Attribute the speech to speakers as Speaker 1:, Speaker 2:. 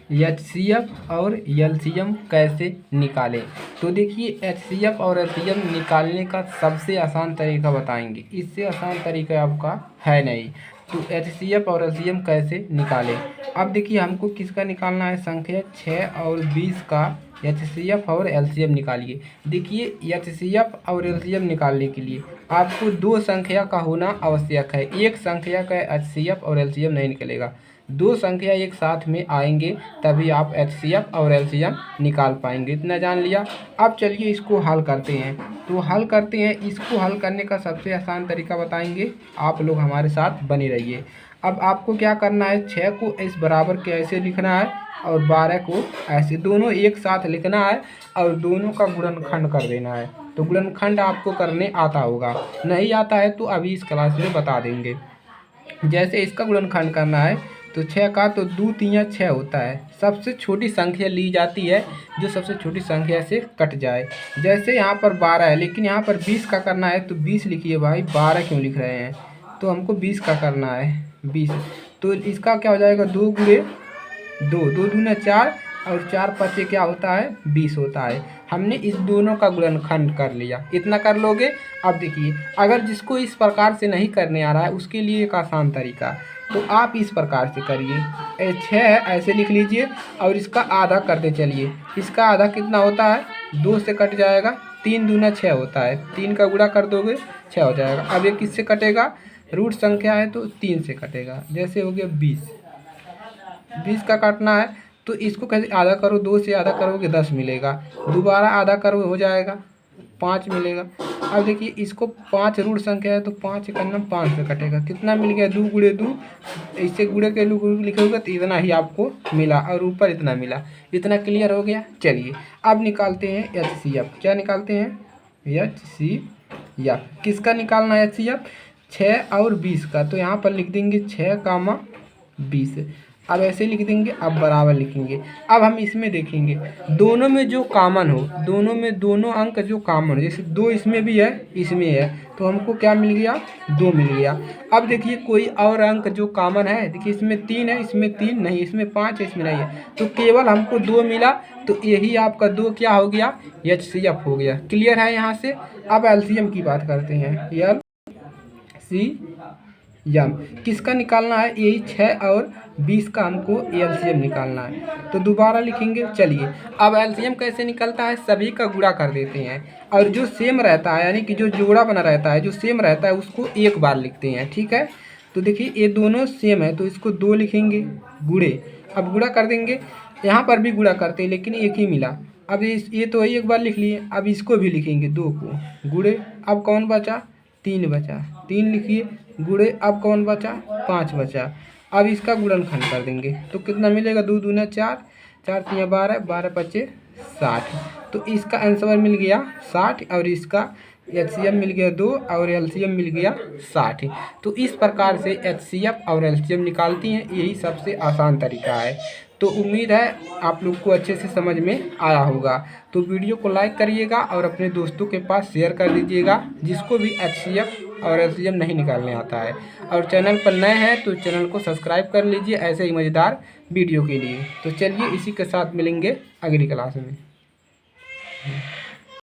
Speaker 1: HCF और LCM कैसे निकालें। तो देखिए HCF और LCM निकालने का सबसे आसान तरीका बताएंगे, इससे आसान तरीका आपका है नहीं। तो HCF और LCM कैसे निकालें। अब देखिए हमको किसका निकालना है, संख्या 6 और 20 का HCF और LCM निकालिए। देखिए HCF और LCM निकालने के लिए आपको दो संख्या का होना आवश्यक है। एक संख्या का HCF और LCM नहीं निकलेगा, दो संख्या एक साथ में आएंगे तभी आप HCF और LCM निकाल पाएंगे। इतना जान लिया। अब चलिए इसको हल करते हैं। तो हल करते हैं, इसको हल करने का सबसे आसान तरीका बताएंगे, आप लोग हमारे साथ बने रहिए। अब आपको क्या करना है, 6 को इस बराबर के ऐसे लिखना है और 12 को ऐसे, दोनों एक साथ लिखना है और दोनों का गुणनखंड कर देना है। तो गुणनखंड आपको करने आता होगा, नहीं आता है तो अभी इस क्लास में बता देंगे। जैसे इसका गुणनखंड करना है तो 6 का तो 2 3 6 होता है, सबसे छोटी संख्या ली जाती है जो सबसे छोटी संख्या से कट जाए। जैसे यहाँ पर 12 है लेकिन यहाँ पर 20 का करना है तो 20 लिखिए भाई, 12 क्यों लिख रहे हैं, तो हमको 20 का करना है 20। तो इसका क्या हो जाएगा, 2 गुणे 2, 2 दूना 4 और 4 5 क्या होता है 20 होता है। हमने इस दोनों का गुणनखंड कर लिया, इतना कर लोगे। अब देखिए अगर जिसको इस प्रकार से नहीं करने आ रहा है उसके लिए एक आसान तरीका, तो आप इस प्रकार से करिए, 6 ऐसे लिख लीजिए और इसका आधा करते चलिए। इसका आधा कितना होता है, 2 से कट जाएगा, 3 दूना 6 होता है, 3 का गुणा कर दोगे 6 हो जाएगा। अब ये किससे कटेगा, रूट संख्या है तो 3 से कटेगा। जैसे हो गया 20 का काटना है तो इसको कैसे आधा करो, 2 से आधा करोगे 10 मिलेगा, दोबारा आधा करो हो जाएगा 5 मिलेगा। अब देखिए इसको 5 रूट संख्या है तो 5 करना 5 से कटेगा, कितना मिल गया 2 गुणे 2, इससे गुणे के लिखोगे तो इतना ही आपको मिला और ऊपर इतना मिला। इतना क्लियर हो गया। चलिए अब निकालते हैं HCF। क्या निकालते हैं, HCF किसका निकालना है, HCF 6 और 20 का। तो यहाँ पर लिख देंगे 6, 20। अब ऐसे लिख देंगे, अब बराबर लिखेंगे। अब हम इसमें देखेंगे दोनों में जो कॉमन हो, दोनों में दोनों अंक जो कॉमन हो, जैसे 2 इसमें भी है इसमें है तो हमको क्या मिल गया, 2 मिल गया। अब देखिए कोई और अंक जो कॉमन है, देखिए इसमें 3 है, इसमें 3 नहीं, इसमें 5 है, इसमें नहीं है, तो केवल हमको 2 मिला। तो यही आपका 2 क्या हो गया, HCF हो गया। क्लियर है यहाँ से। अब LCM की बात करते हैं, LCM किसका निकालना है, यही 6 और 20 का हमको LCM निकालना है। तो दोबारा लिखेंगे। चलिए अब LCM कैसे निकलता है, सभी का गुणा कर देते हैं और जो सेम रहता है यानी कि जो जोड़ा बना रहता है, जो सेम रहता है उसको एक बार लिखते हैं, ठीक है। तो देखिए ये दोनों सेम है तो इसको 2 लिखेंगे गुणे, अब गुणा कर देंगे। यहाँ पर भी गुणा करते हैं लेकिन एक ही मिला। अब ये तो एक बार लिख लिए, अब इसको भी लिखेंगे 2 को गुणे। अब कौन बचा, 3 बचा, 3 लिखिए गुणे। अब कौन बचा, 5 बचा। अब इसका गुणनखंड कर देंगे तो कितना मिलेगा, 2 दूना 4, 4 3 12, 12 5 60। तो इसका आंसर मिल गया 60 और इसका HCF मिल गया 2 और LCM मिल गया 60। तो इस प्रकार से HCF और LCM निकालती हैं, यही सबसे आसान तरीका है। तो उम्मीद है आप लोग को अच्छे से समझ में आया होगा। तो वीडियो को लाइक करिएगा और अपने दोस्तों के पास शेयर कर दीजिएगा जिसको भी HCF और LCM नहीं निकालने आता है। और चैनल पर नए हैं तो चैनल को सब्सक्राइब कर लीजिए ऐसे ही मज़ेदार वीडियो के लिए। तो चलिए इसी के साथ मिलेंगे अगली क्लास में।